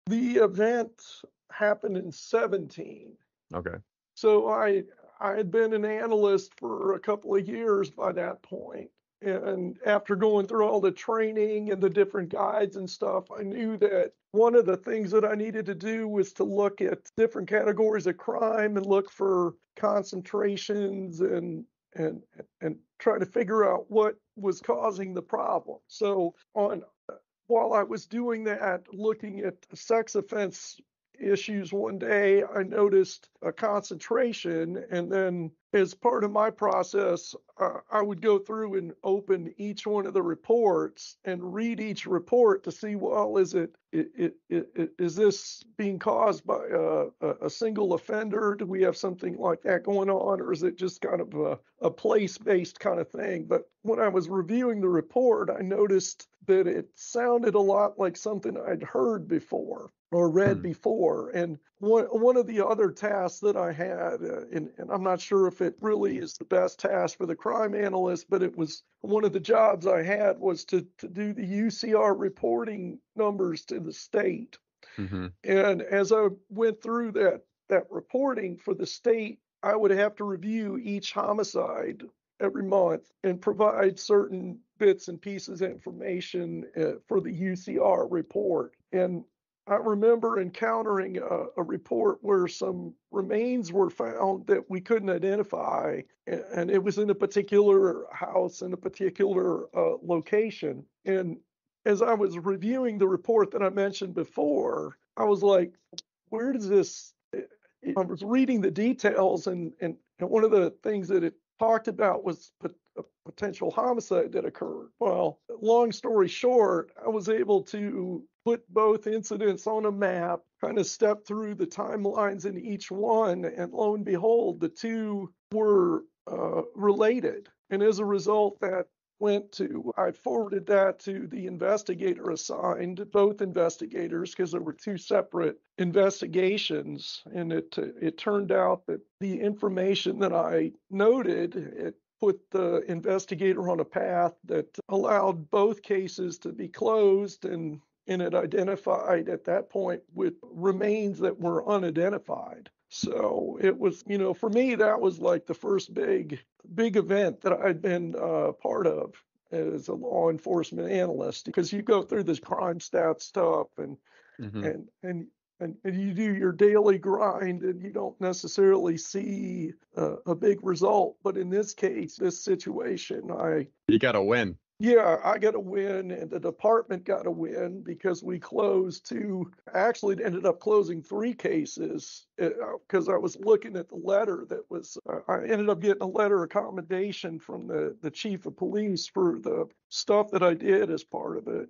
The event happened in 17. Okay. So I had been an analyst for a couple of years by that point. And after going through all the training and the different guides and stuff, I knew that one of the things that I needed to do was to look at different categories of crime and look for concentrations and and try to figure out what was causing the problem. So on while I was doing that, looking at sex offense issues one day, I noticed a concentration. And then, as part of my process, I would go through and open each one of the reports and read each report to see, well, is this being caused by a single offender? Do we have something like that going on? Or is it just kind of a place-based kind of thing? But when I was reviewing the report, I noticed that it sounded a lot like something I'd heard before or read Hmm. before. And one of the other tasks that I had, and I'm not sure if it really is the best task for the crime analyst, but it was one of the jobs I had was to do the UCR reporting numbers to the state. Mm-hmm. And as I went through that reporting for the state, I would have to review each homicide every month and provide certain bits and pieces of information for the UCR report. And I remember encountering a report where some remains were found that we couldn't identify, and it was in a particular house in a particular location. And as I was reviewing the report that I mentioned before, I was like, where does this? I was reading the details, and one of the things that it talked about was a potential homicide that occurred. Well, long story short, I was able to put both incidents on a map, kind of step through the timelines in each one, and lo and behold, the two were related. And as a result, I forwarded that to the investigator assigned, both investigators, because there were two separate investigations. And it turned out that the information that I noted, it put the investigator on a path that allowed both cases to be closed, and it identified at that point with remains that were unidentified. So it was, for me, that was like the first big event that I'd been part of as a law enforcement analyst, because you go through this crime stat stuff and Mm-hmm. and and and you do your daily grind and you don't necessarily see a big result. But in this case, this situation, You got to win. yeah, I got a win and the department got a win because we closed two, actually it ended up closing three cases because I was looking at the letter that was, I ended up getting a letter of commendation from the chief of police for the stuff that I did as part of it.